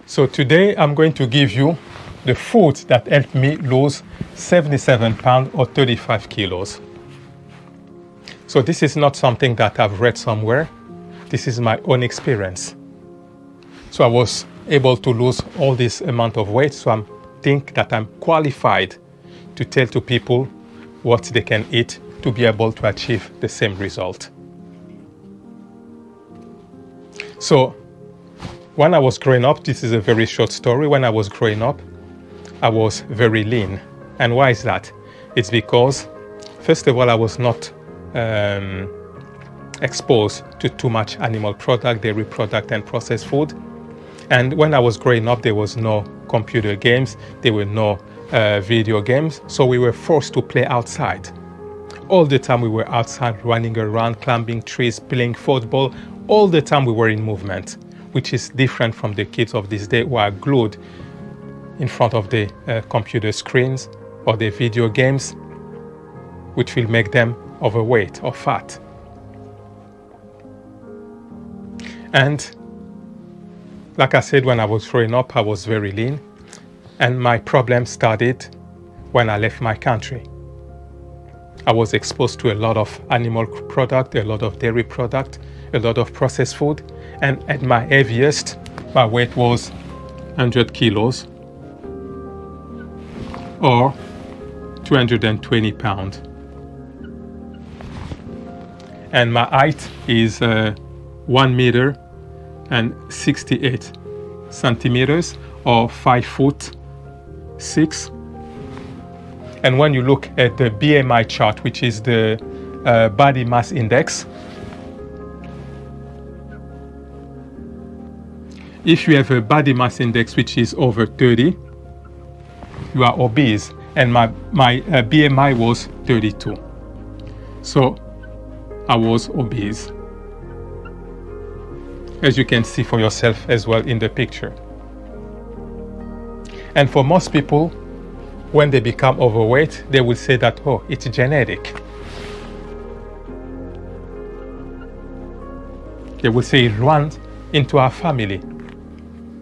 So today I'm going to give you the food that helped me lose 77 pounds or 35 kilos. So this is not something that I've read somewhere. This is my own experience. So I was able to lose all this amount of weight, so I think that I'm qualified to tell to people what they can eat to be able to achieve the same result. So when I was growing up, this is a very short story. When I was growing up, I was very lean. And why is that? It's because, first of all, I was not exposed to too much animal product, dairy product, and processed food. And when I was growing up, there was no computer games, there were no video games, so we were forced to play outside. All the time we were outside, running around, climbing trees, playing football. All the time we were in movement, which is different from the kids of this day who are glued in front of the computer screens or the video games, which will make them overweight or fat. And like I said, when I was growing up, I was very lean, and my problem started when I left my country. I was exposed to a lot of animal product, a lot of dairy product, a lot of processed food, and at my heaviest, my weight was 100 kilos or 220 pounds. And my height is 1 meter and 68 centimeters or 5'6". And when you look at the BMI chart, which is the body mass index, if you have a body mass index which is over 30, you are obese. And my BMI was 32. So I was obese, as you can see for yourself as well in the picture. And for most people, when they become overweight, they will say that, oh, it's genetic. They will say it runs into our family.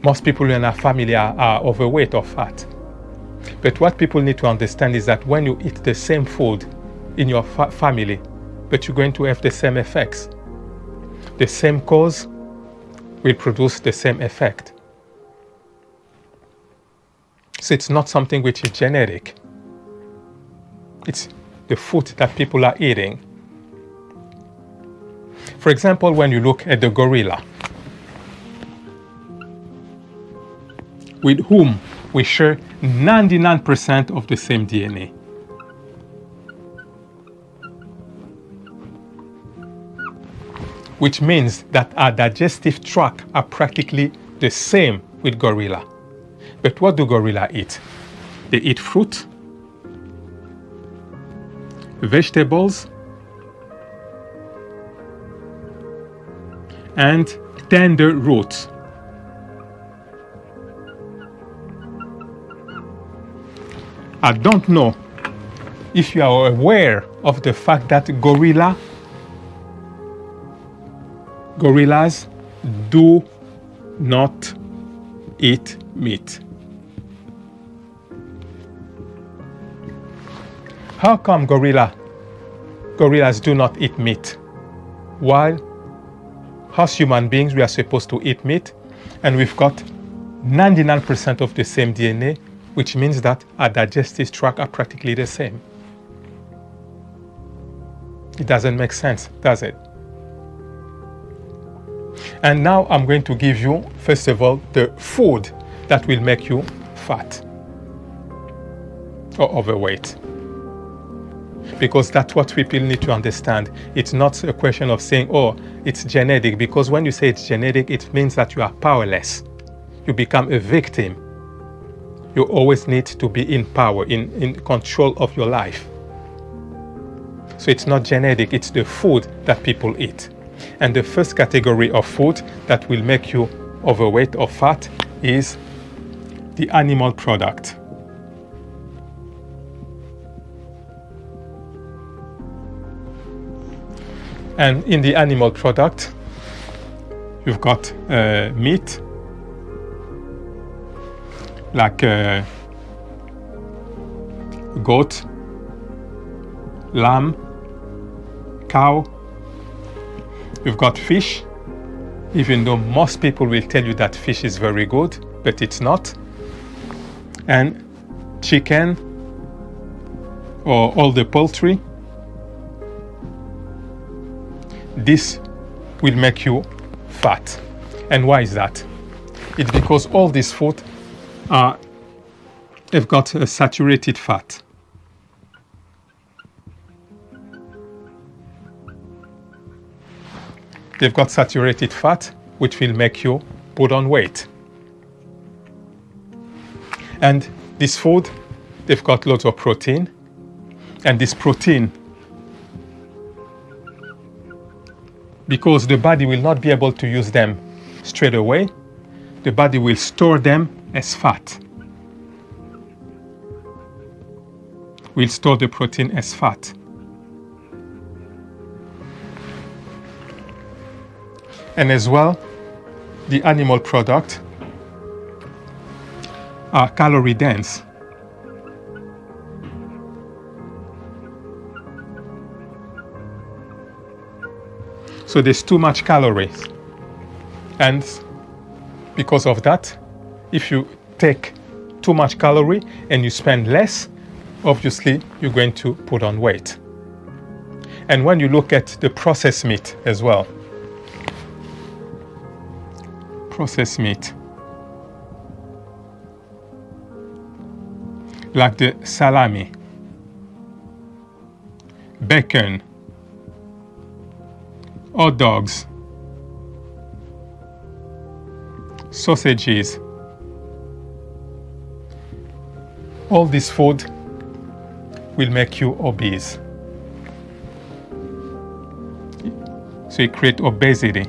Most people in our family are overweight or fat. But what people need to understand is that when you eat the same food in your family, but you're going to have the same effects. The same cause will produce the same effect. So it's not something which is genetic. It's the food that people are eating. For example, when you look at the gorilla, with whom we share 99% of the same DNA. Which means that our digestive tract are practically the same with gorilla. But what do gorilla eat? They eat fruit, vegetables, and tender roots. I don't know if you are aware of the fact that gorillas do not eat meat. How come gorillas do not eat meat? While us human beings, we are supposed to eat meat, and we've got 99% of the same DNA, which means that our digestive tract are practically the same. It doesn't make sense, does it? And now I'm going to give you, first of all, the food that will make you fat or overweight. Because that's what people need to understand. It's not a question of saying, oh, it's genetic, because when you say it's genetic, it means that you are powerless. You become a victim. You always need to be in power, in control of your life. So it's not genetic, it's the food that people eat. And the first category of food that will make you overweight or fat is the animal product. And in the animal product, you've got meat, like goat, lamb, cow. You've got fish, even though most people will tell you that fish is very good, but it's not. And chicken, or all the poultry. This will make you fat. And why is that? It's because all these food they've got a saturated fat. They've got saturated fat, which will make you put on weight. And this food, they've got lots of protein. And this protein, because the body will not be able to use them straight away, the body will store them as fat. We'll store the protein as fat. And as well, the animal products are calorie dense. So there's too much calories. And because of that, if you take too much calorie and you spend less, obviously you're going to put on weight. And when you look at the processed meat as well, processed meat, like the salami, bacon, hot dogs, sausages, all this food will make you obese. So it creates obesity.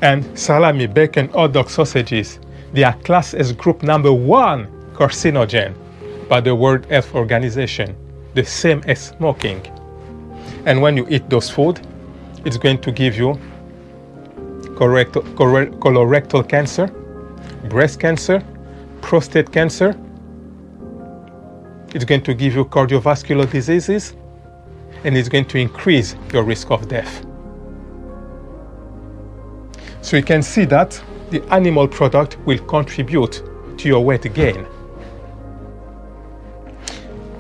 And salami, bacon, hot dog, sausages, they are classed as group number 1 carcinogen by the World Health Organization, the same as smoking. And when you eat those food, it's going to give you colorectal cancer, breast cancer, prostate cancer. It's going to give you cardiovascular diseases, and it's going to increase your risk of death. So you can see that the animal product will contribute to your weight gain.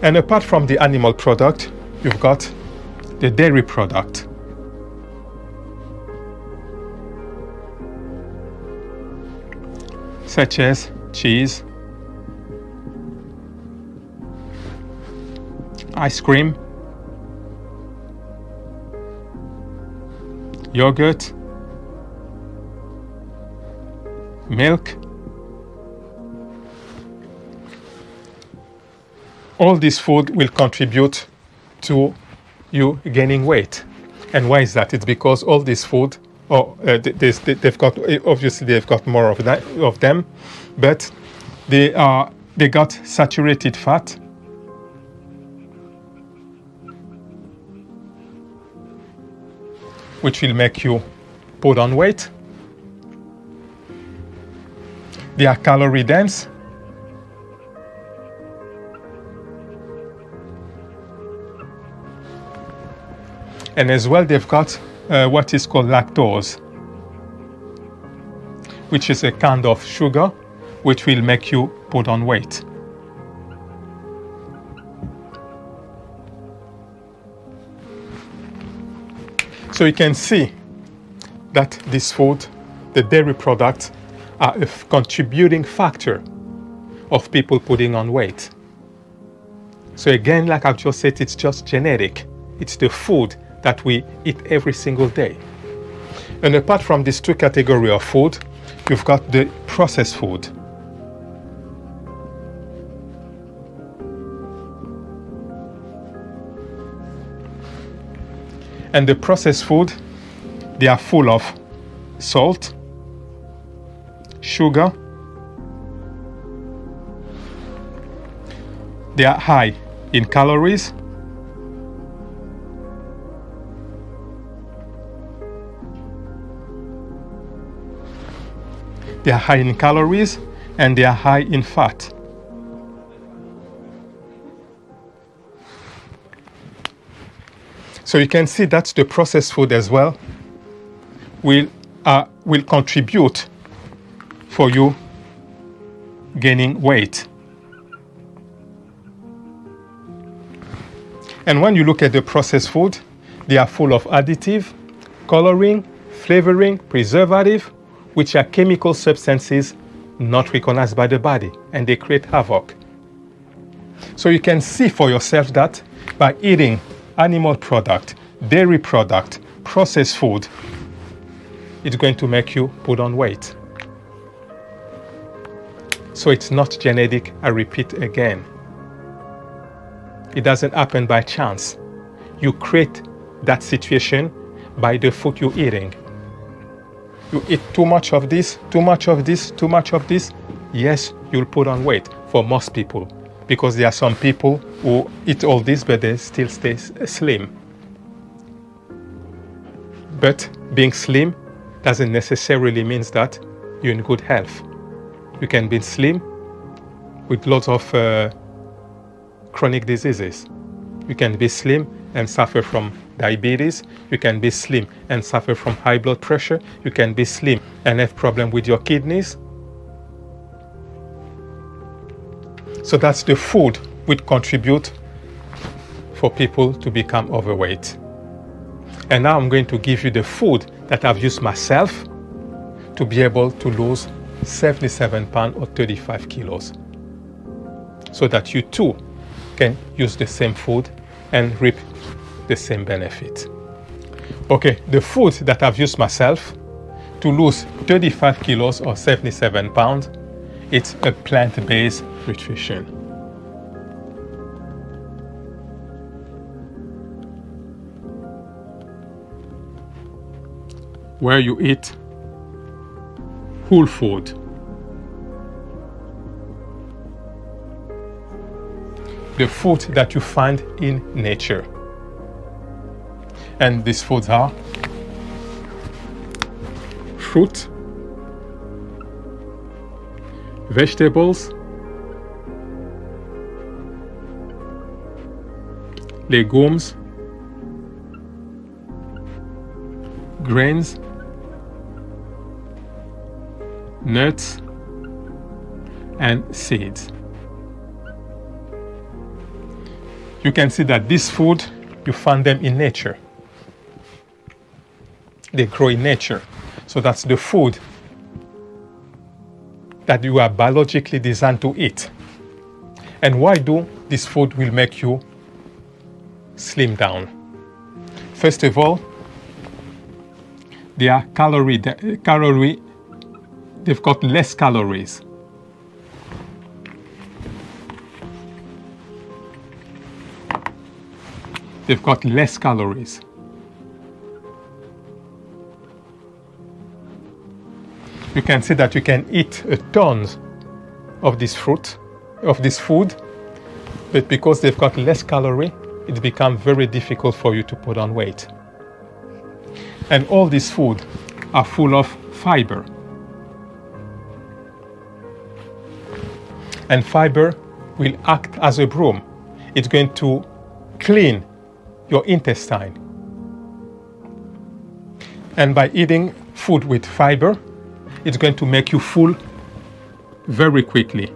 And apart from the animal product, you've got the dairy product. Such as cheese, ice cream, yogurt, milk. All this food will contribute to you gaining weight. And why is that? It's because all this food, they've got, obviously they've got more of them, but they got saturated fat, which will make you put on weight. They are calorie dense. And as well, they've got what is called lactose, which is a kind of sugar which will make you put on weight. So you can see that this food, the dairy products, are a contributing factor of people putting on weight. So again, like I've just said, it's just genetic. It's the food that we eat every single day. And apart from these two categories of food, you've got the processed food. And the processed food, they are full of salt, sugar, they are high in calories, They are high in calories and they are high in fat. So you can see that the processed food as well will contribute for you gaining weight. And when you look at the processed food, they are full of additive, coloring, flavoring, preservative, which are chemical substances not recognized by the body, and they create havoc. So you can see for yourself that by eating animal product, dairy product, processed food, it's going to make you put on weight. So it's not genetic, I repeat again. It doesn't happen by chance. You create that situation by the food you're eating. You eat too much of this, too much of this, too much of this, yes, you'll put on weight for most people. Because there are some people who eat all this, but they still stay slim. But being slim doesn't necessarily mean that you're in good health. You can be slim with lots of chronic diseases. You can be slim and suffer from diabetes. You can be slim and suffer from high blood pressure. You can be slim and have problems with your kidneys. So that's the food which contribute for people to become overweight. And now I'm going to give you the food that I've used myself to be able to lose 77 pounds or 35 kilos. So that you too can use the same food and reap the same benefit. Okay, the food that I've used myself to lose 35 kilos or 77 pounds, it's a plant-based nutrition. Where you eat whole food. The food that you find in nature. And these foods are fruit, vegetables, legumes, grains, nuts, and seeds. You can see that this food, you find them in nature. They grow in nature. So that's the food that you are biologically designed to eat. And why do this food will make you slim down? First of all, they are they've got less calories. They've got less calories. You can see that you can eat a ton of this fruit, of this food, but because they've got less calorie, it becomes very difficult for you to put on weight. And all these food are full of fiber. And fiber will act as a broom. It's going to clean your intestine. And by eating food with fiber, it's going to make you full very quickly.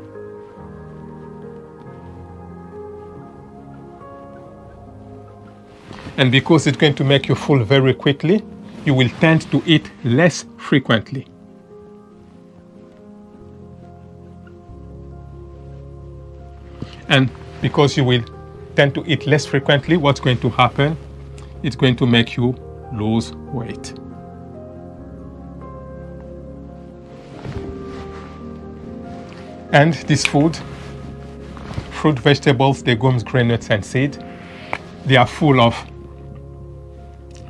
And because it's going to make you full very quickly, you will tend to eat less frequently. And because you will tend to eat less frequently, what's going to happen? It's going to make you lose weight. And this food, fruit, vegetables, legumes, grain, nuts, and seeds, they are full of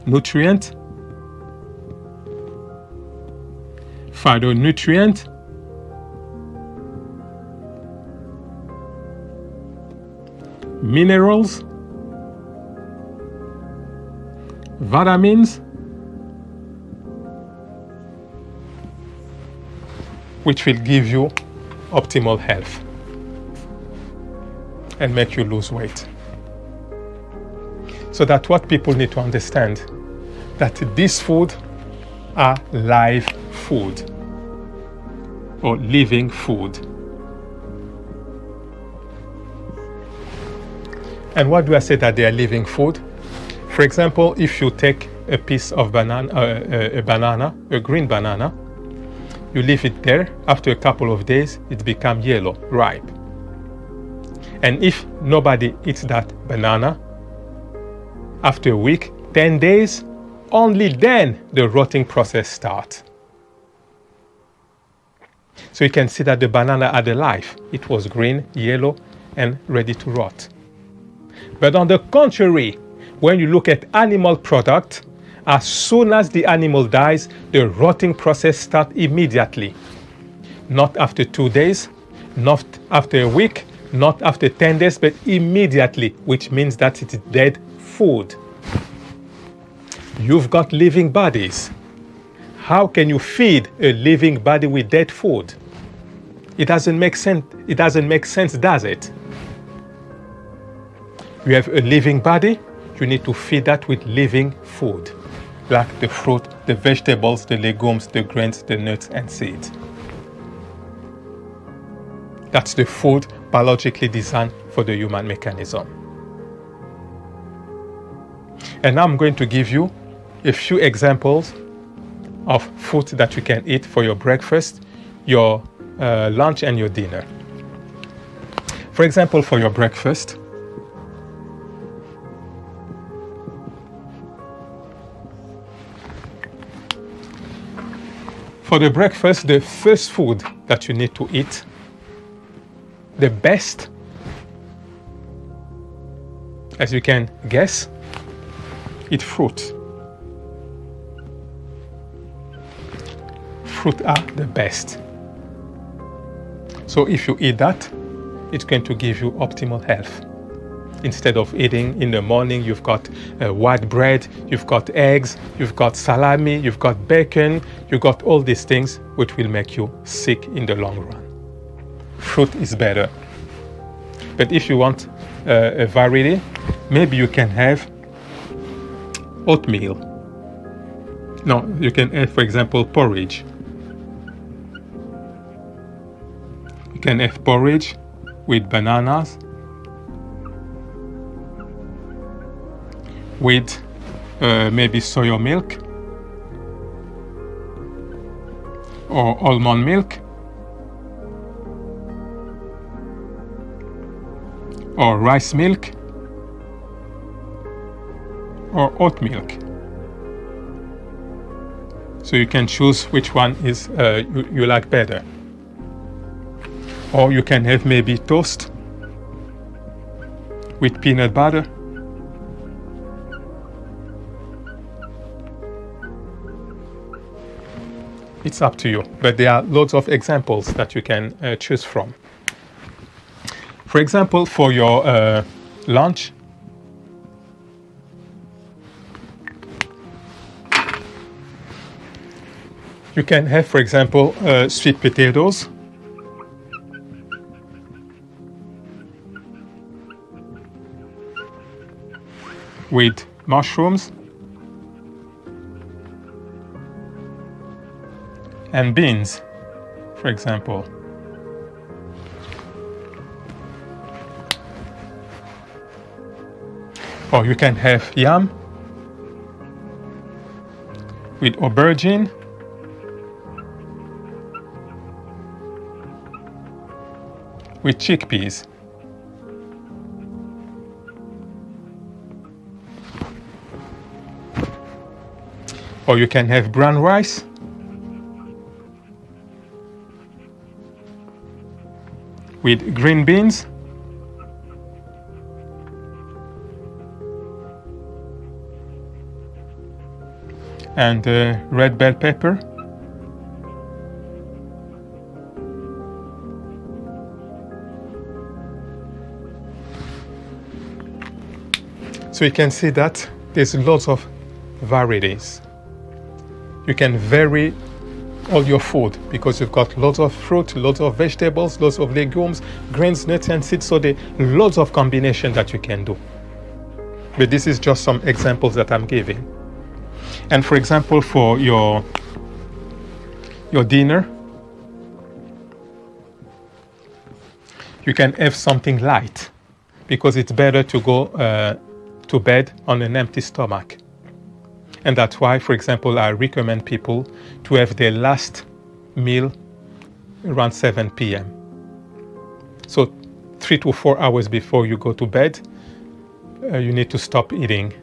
nutrient, phytonutrient, minerals, vitamins, which will give you optimal health and make you lose weight. So that's what people need to understand, that this food are live food or living food. And what do I say that they are living food? For example, if you take a piece of banana, a green banana, you leave it there, after a couple of days, it becomes yellow, ripe. And if nobody eats that banana, after a week, 10 days, only then the rotting process starts. So you can see that the banana had a life. It was green, yellow, and ready to rot. But on the contrary, when you look at animal product, as soon as the animal dies, the rotting process starts immediately. Not after 2 days, not after a week, not after 10 days, but immediately, which means that it is dead food. You've got living bodies. How can you feed a living body with dead food? It doesn't make sense. It doesn't make sense, does it? You have a living body, you need to feed that with living food, like the fruit, the vegetables, the legumes, the grains, the nuts and seeds. That's the food biologically designed for the human mechanism. And now I'm going to give you a few examples of food that you can eat for your breakfast, your lunch and your dinner. For example, for your breakfast, the first food that you need to eat, the best, as you can guess, eat fruit. Fruit are the best. So if you eat that, it's going to give you optimal health. Instead of eating in the morning, you've got white bread, you've got eggs, you've got salami, you've got bacon, you've got all these things which will make you sick in the long run. Fruit is better. But if you want a variety, maybe you can have oatmeal. No, you can have, for example, porridge. You can have porridge with bananas, with maybe soya milk or almond milk or rice milk or oat milk. So you can choose which one is you like better. Or you can have maybe toast with peanut butter. It's up to you, but there are lots of examples that you can choose from. For example, for your lunch, you can have, for example, sweet potatoes, with mushrooms and beans, for example. Or you can have yam with aubergine, with chickpeas. Or you can have brown rice with green beans and red bell pepper. So you can see that there's lots of varieties. You can vary all your food, because you've got lots of fruit, lots of vegetables, lots of legumes, grains, nuts and seeds, so there are lots of combinations that you can do. But this is just some examples that I'm giving. And for example, for your dinner, you can have something light, because it's better to go to bed on an empty stomach. And that's why, for example, I recommend people to have their last meal around 7 p.m. So 3 to 4 hours before you go to bed, you need to stop eating.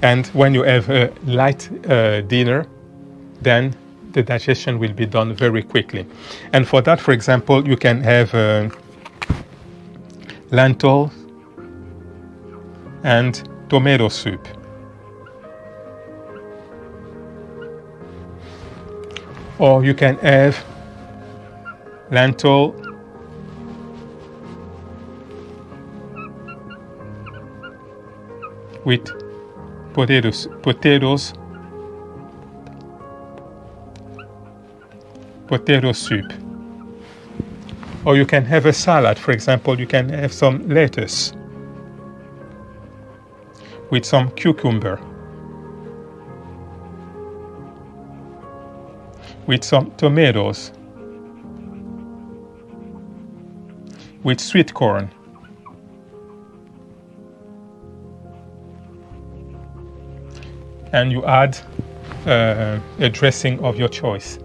And when you have a light dinner, then the digestion will be done very quickly. And for that, for example, you can have lentil and tomato soup. Or you can have lentil with potato soup. Or you can have a salad. For example, you can have some lettuce with some cucumber, with some tomatoes, with sweet corn, and you add a dressing of your choice,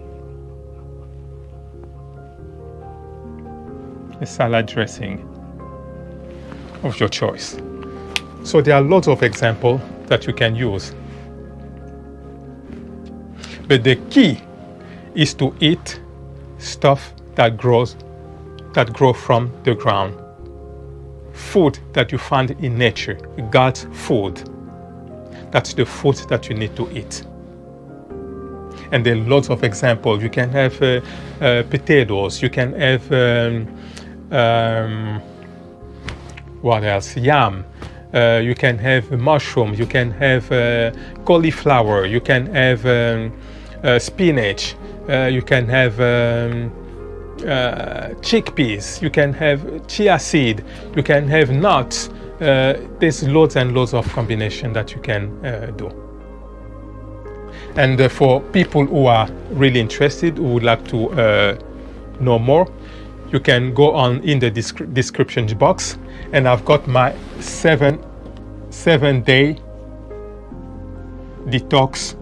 a salad dressing of your choice. So there are lots of examples that you can use. But the key is to eat stuff that grow from the ground. Food that you find in nature, God's food. That's the food that you need to eat. And there are lots of examples. You can have potatoes, you can have what else? Yam. You can have mushrooms, you can have cauliflower, you can have spinach, you can have chickpeas, you can have chia seed, you can have nuts. There's loads and loads of combinations that you can do. And for people who are really interested, who would like to know more, you can go on in the description box, and I've got my 7-day detox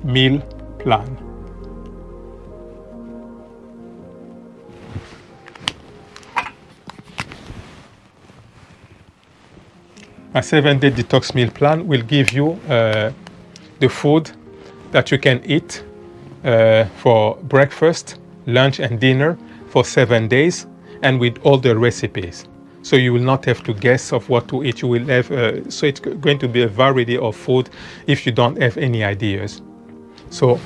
meal plan. My 7-day detox meal plan will give you the food that you can eat for breakfast, lunch and dinner for 7 days, and with all the recipes. So you will not have to guess of what to eat. You will have, so it's going to be a variety of food if you don't have any ideas. So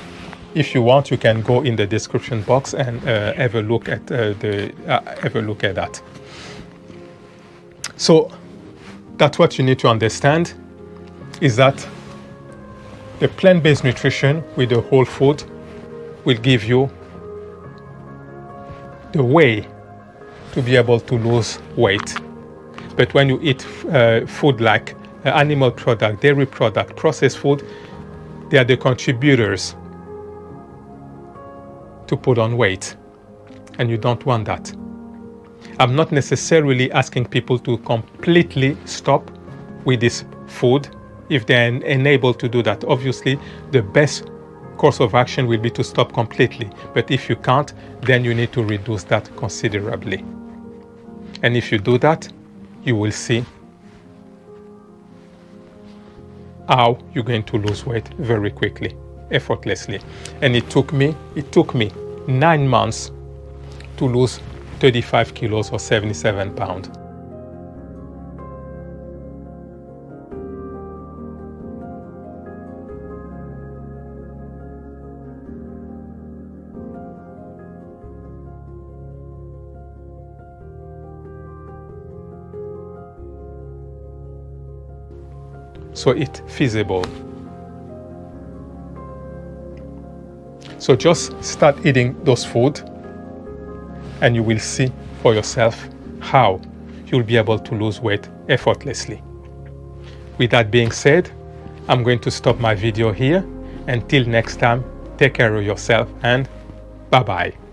if you want, you can go in the description box and have a look at that. So that's what you need to understand, is that the plant-based nutrition with the whole food will give you the way to be able to lose weight. But when you eat food like animal product, dairy product, processed food, they are the contributors to put on weight, and you don't want that. I'm not necessarily asking people to completely stop with this food if they're unable to do that. Obviously, the best course of action will be to stop completely. But if you can't, then you need to reduce that considerably. And if you do that, you will see how you're going to lose weight very quickly, effortlessly. And it took me 9 months to lose 35 kilos or 77 pounds. So it's feasible. So just start eating those food and you will see for yourself how you'll be able to lose weight effortlessly. With that being said, I'm going to stop my video here. Until next time, take care of yourself and bye-bye.